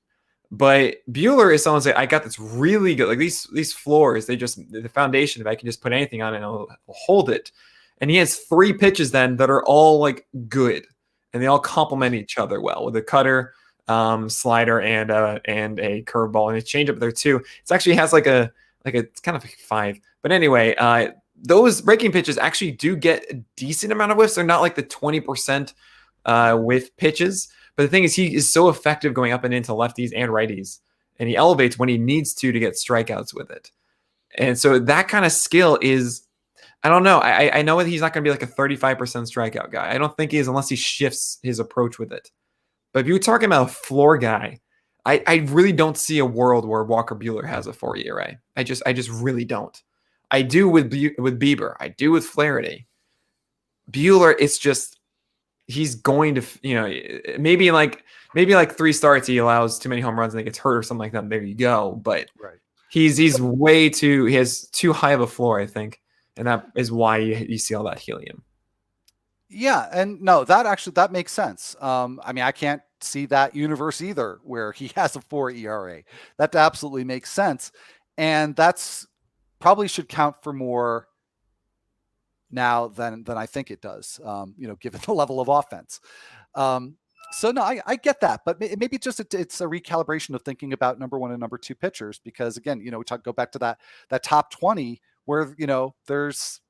But Buehler is someone say, I got this really good, like these floors, the foundation, if I can just put anything on it, it'll hold it. And he has 3 pitches then that are all like good. And they all complement each other well with a cutter, slider, and a curveball, and a changeup there too. It actually has it's kind of like 5. But anyway, those breaking pitches actually do get a decent amount of whiffs. They're not like the 20% whiff pitches. But the thing is, he is so effective going up and into lefties and righties, and he elevates when he needs to get strikeouts with it. And so that kind of skill is, I don't know. I know that he's not going to be like a 35% strikeout guy. I don't think he is unless he shifts his approach with it. But if you're talking about a floor guy, I really don't see a world where Walker Buehler has a 4 ERA. I just really don't. I do with Bieber. I do with Flaherty. Buehler, it's just, he's going to, maybe like 3 starts he allows too many home runs and he gets hurt or something like that. There you go. But right. he has too high of a floor, I think. And that is why you see all that helium. Yeah. And no, that makes sense. I can't see that universe either where he has a 4 ERA. That absolutely makes sense. And that's probably should count for more now than I think it does, given the level of offense. So no, I get that, but maybe it's a recalibration of thinking about number 1 and number 2 pitchers, because again, go back to that top 20 where, there's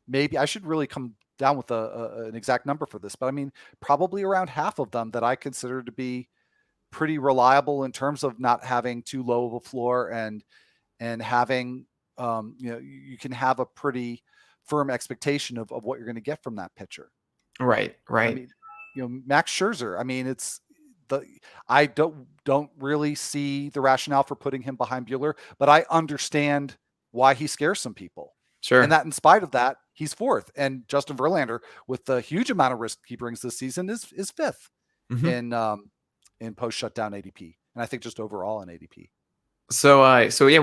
maybe I should really come down with an exact number for this, but probably around half of them that I consider to be pretty reliable in terms of not having too low of a floor and having, you can have a pretty firm expectation of what you're going to get from that pitcher. Right. Max Scherzer, I don't really see the rationale for putting him behind Buehler, but I understand why he scares some people. Sure. And that in spite of that, he's 4th. And Justin Verlander, with the huge amount of risk he brings this season, is 5th in post shutdown ADP. And I think just overall in ADP. So yeah,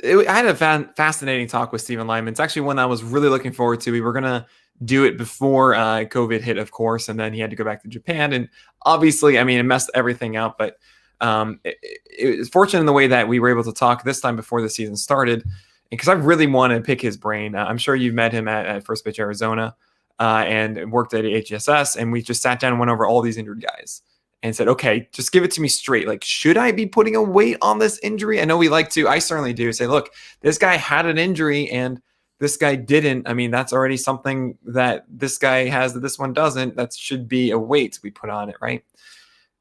I had a fascinating talk with Stephen Lyman. It's actually one I was really looking forward to. We were going to do it before COVID hit, of course, and then he had to go back to Japan. And obviously, it messed everything up, but it was fortunate in the way that we were able to talk this time before the season started, because I really want to pick his brain. I'm sure you've met him at First Pitch Arizona and worked at HSS, and we just sat down and went over all these injured guys and said, okay, just give it to me straight. Like, should I be putting a weight on this injury? I know we like to, I certainly do, say, look, this guy had an injury and this guy didn't. That's already something that this guy has that this one doesn't. That should be a weight we put on it, right?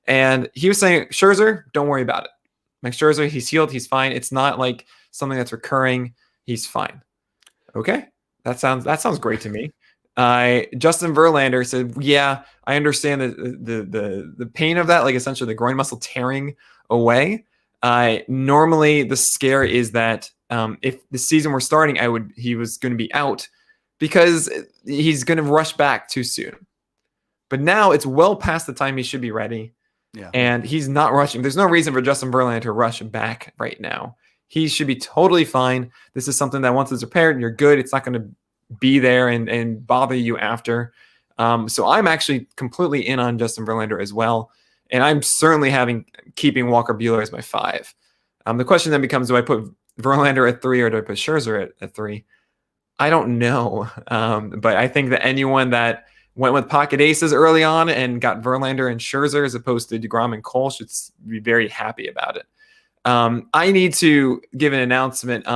And he was saying, Scherzer, don't worry about it. Like, Scherzer, he's healed, he's fine. It's not like something that's recurring. He's fine. Okay, that sounds great to me. Justin Verlander said, yeah, I understand the pain of that, like essentially the groin muscle tearing away. Normally the scare is that if the season were starting, he was going to be out because he's going to rush back too soon. But now it's well past the time he should be ready. Yeah. And he's not rushing. There's no reason for Justin Verlander to rush back right now. He should be totally fine. This is something that once it's repaired and you're good, it's not going to be there and bother you after. So I'm actually completely in on Justin Verlander as well. And I'm certainly keeping Walker Buehler as my 5. The question then becomes, do I put Verlander at 3 or do I put Scherzer at 3? I don't know. But I think that anyone that went with pocket aces early on and got Verlander and Scherzer as opposed to DeGrom and Cole. Should be very happy about it. I need to give an announcement.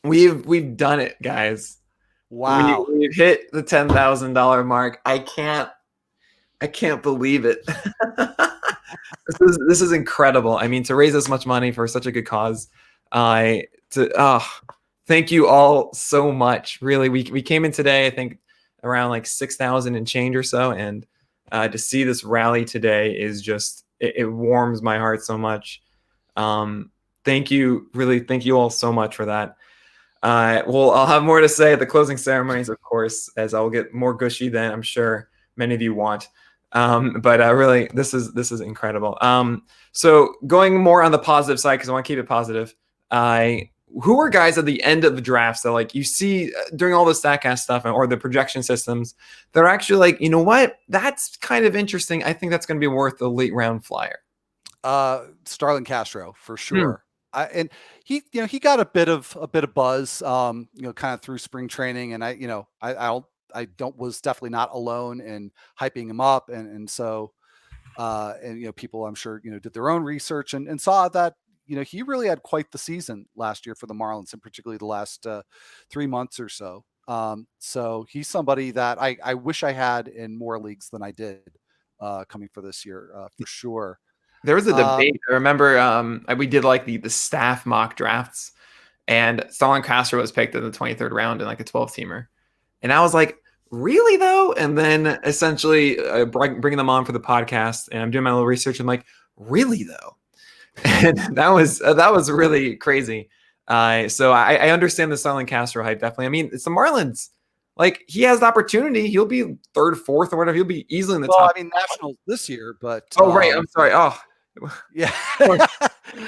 We've done it, guys. Wow. We've hit the $10,000 mark. I can't believe it. This is incredible. I mean, to raise this much money for such a good cause. Thank you all so much. Really, we came in today, I think, around like 6,000 and change or so, and to see this rally today is just it warms my heart so much. Thank you, really, thank you all so much for that. Well, I'll have more to say at the closing ceremonies, of course, as I'll get more gushy than I'm sure many of you want. But really, this is incredible. So going more on the positive side, because I want to keep it positive. Who are guys at the end of the drafts that like you see during all the StatCast stuff or the projection systems that are actually like, you know what, that's kind of interesting. I think that's going to be worth a late round flyer. Starlin Castro for sure. And he got a bit of buzz, kind of through spring training, and I was definitely not alone in hyping him up, and so people I'm sure did their own research and saw that he really had quite the season last year for the Marlins, and particularly the last 3 months or so. So he's somebody that I wish I had in more leagues than I did coming for this year for sure. There was a debate. I remember we did like the staff mock drafts, and Starlin Castro was picked in the 23rd round in like a 12-teamer. And I was like, really though? And then essentially bringing them on for the podcast, and I'm doing my little research. I'm like, really though? And that was really crazy. So I understand the Starlin Castro hype, definitely. I mean, it's the Marlins. Like, he has the opportunity. He'll be third, fourth, or whatever. He'll be easily in the top. I mean, Nationals this year, but right. I'm sorry. Oh, yeah.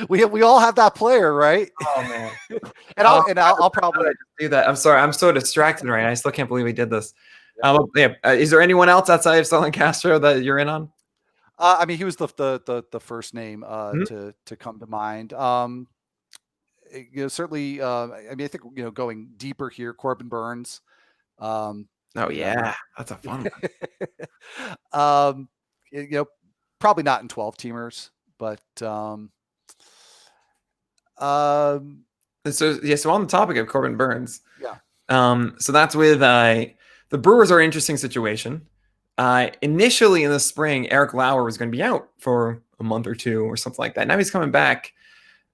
we all have that player, right? Oh man. I'll probably do that. I'm sorry. I'm so distracted right now. I still can't believe we did this. Is there anyone else outside of Starlin Castro that you're in on? I mean, he was the first name to come to mind. Certainly. I mean, I think going deeper here, Corbin Burns. Oh yeah, that's a fun one. Probably not in 12-teamers, but so on the topic of Corbin Burns, so that's with the Brewers are an interesting situation. Initially in the spring, Eric Lauer was going to be out for a month or two or something like that. Now he's coming back,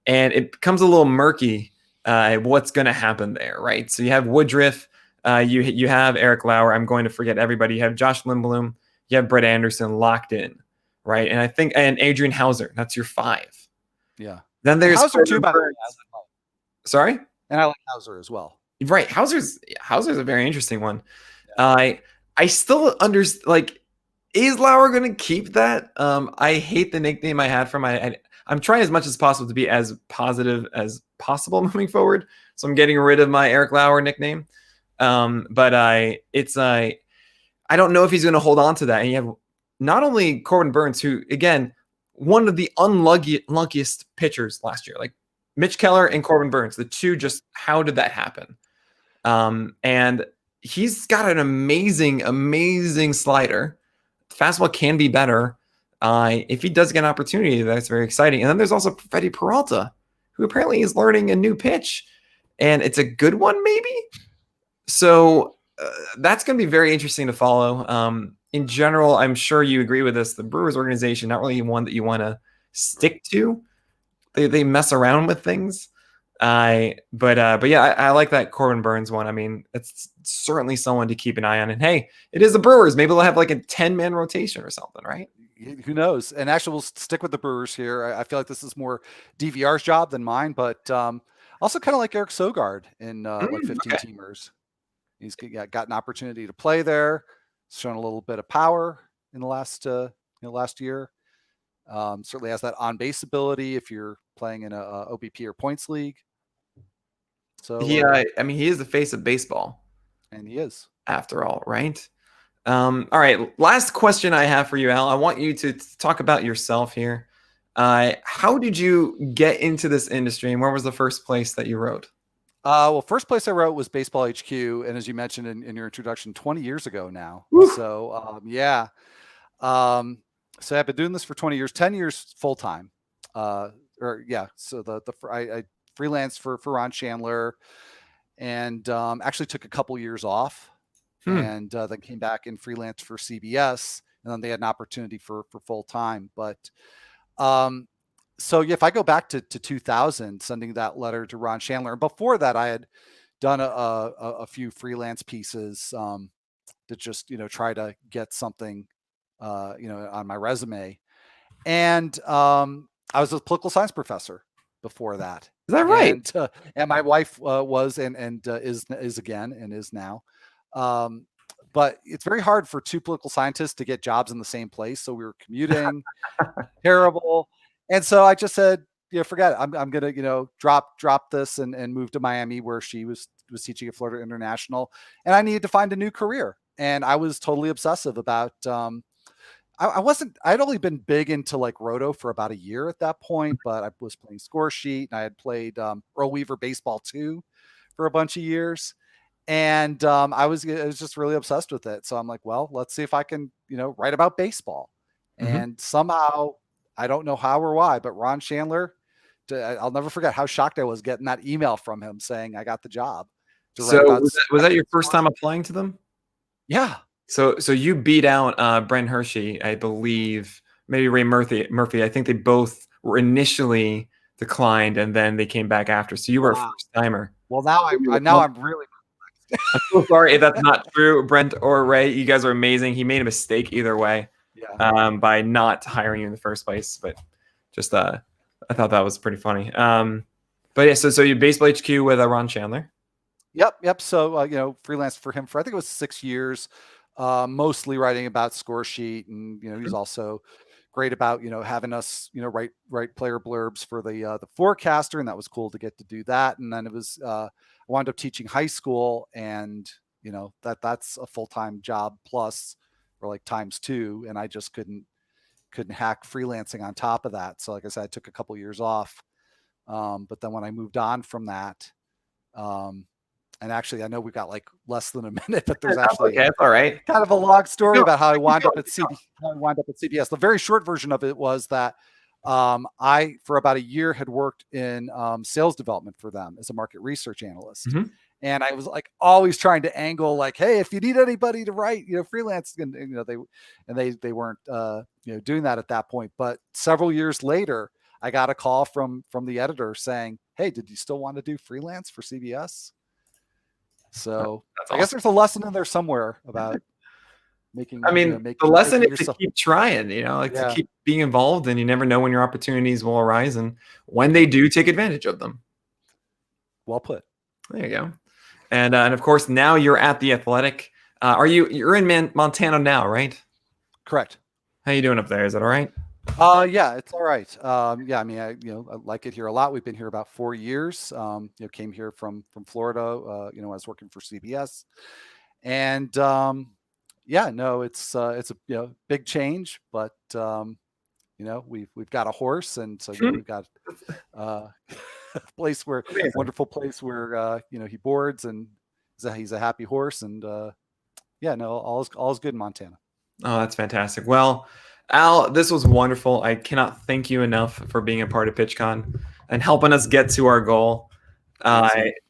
and it becomes a little murky what's going to happen there, right? So you have Woodruff, you have Eric Lauer. I'm going to forget everybody. You have Josh Lindblom, you have Brett Anderson locked in, right? And I think and Adrian Hauser. That's your 5. Yeah. Then there's Hauser too. Sorry, and I like Hauser as well. Right, Hauser's a very interesting one. Yeah. I still understand, like, is Lauer going to keep that? I hate the nickname I had from I'm trying as much as possible to be as positive as possible moving forward. So I'm getting rid of my Eric Lauer nickname. But I don't know if he's going to hold on to that. And you have not only Corbin Burns, who, again, one of the unluckiest pitchers last year, like Mitch Keller and Corbin Burns, the two, just how did that happen? And he's got an amazing slider. Fastball can be better. If he does get an opportunity, that's very exciting. And then there's also Freddie Peralta, who apparently is learning a new pitch, and it's a good one, maybe. So that's going to be very interesting to follow. In general, I'm sure you agree with this. The Brewers organization, not really one that you want to stick to. They mess around with things. But yeah, I like that Corbin Burns one. I mean, it's certainly someone to keep an eye on. And hey, it is the Brewers. Maybe they'll have like a 10-man rotation or something, right? Who knows? And actually, we'll stick with the Brewers here. I feel like this is more DVR's job than mine, but also kind of like Eric Sogard in like 15-teamers. He's got an opportunity to play there. Shown a little bit of power in the last year. Certainly has that on-base ability if you're playing in a OBP or points league. So I mean, he is the face of baseball, and he is, after all, right? All right, last question I have for you, Al. I want you to talk about yourself here. How did you get into this industry, and where was the first place that you wrote? Well, first place I wrote was Baseball HQ, and as you mentioned in your introduction, 20 years ago now. Woo. So yeah. So I've been doing this for 20 years, 10 years full time. Or yeah. So I freelanced for Ron Chandler, and actually took a couple years off, and then came back and freelanced for CBS, and then they had an opportunity for full time. But so yeah, if I go back to 2000, sending that letter to Ron Chandler, and before that, I had done a few freelance pieces to just try to get something on my resume, and I was a political science professor before that. Is that right? And my wife was and is again and is now. But it's very hard for two political scientists to get jobs in the same place. So we were commuting, terrible. And so I just said, forget it. I'm gonna drop this and move to Miami, where she was teaching at Florida International, and I needed to find a new career. And I was totally obsessive about. I'd only been big into like roto for about a year at that point, but I was playing score sheet, and I had played Earl Weaver Baseball 2 for a bunch of years. And I was just really obsessed with it. So I'm like, well, let's see if I can, write about baseball. And somehow, I don't know how or why, but Ron Chandler, I'll never forget how shocked I was getting that email from him saying I got the job. So was that your first time applying to them? Yeah. So you beat out Brent Hershey, I believe, maybe Ray Murphy. I think they both were initially declined, and then they came back after. So you were a first timer. Well, now I'm really. I'm so sorry if that's not true, Brent or Ray. You guys are amazing. He made a mistake either way, by not hiring you in the first place. But just I thought that was pretty funny. But yeah, so you Baseball HQ with Ron Chandler. Yep. So freelanced for him for I think it was 6 years, mostly writing about score sheet, and he's also great about having us write player blurbs for the forecaster, and that was cool to get to do that. And then it was I wound up teaching high school, and that's a full-time job plus, or like times 2, and I just couldn't hack freelancing on top of that. So like I said, I took a couple years off, but then when I moved on from that, and actually, I know we've got like less than a minute, but there's actually okay, all right, kind of a long story about how I wound up at CBS. The very short version of it was that I, for about a year, had worked in sales development for them as a market research analyst. And I was like always trying to angle like, hey, if you need anybody to write, freelance, and they weren't doing that at that point. But several years later, I got a call from the editor saying, hey, did you still want to do freelance for CBS? So I guess there's a lesson in there somewhere about making. The lesson is to keep trying, to keep being involved, and you never know when your opportunities will arise, and when they do, take advantage of them. Well put. There you go. And of course, now you're at The Athletic. You're in Montana now, right? Correct. How you doing up there? Is that all right? Yeah, it's all right. I like it here a lot. We've been here about 4 years. Came here from Florida. I was working for CBS, and it's a big change, but we've got a horse, and so we've got a wonderful place where he boards, and he's a happy horse, and all's good in Montana. Oh, that's fantastic. Well, Al, this was wonderful. I cannot thank you enough for being a part of PitchCon and helping us get to our goal.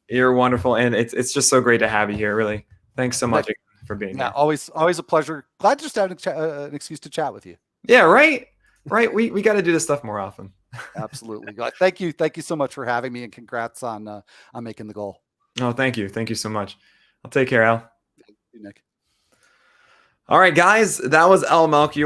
You're wonderful, and it's just so great to have you here. Really, thanks so much for being here. Always a pleasure. Glad to just have an excuse to chat with you. Yeah, right. We got to do this stuff more often. Absolutely. Thank you so much for having me, and congrats on making the goal. Oh, thank you so much. I'll take care, Al. Thank you, Nick. All right, guys, that was Al Melchior.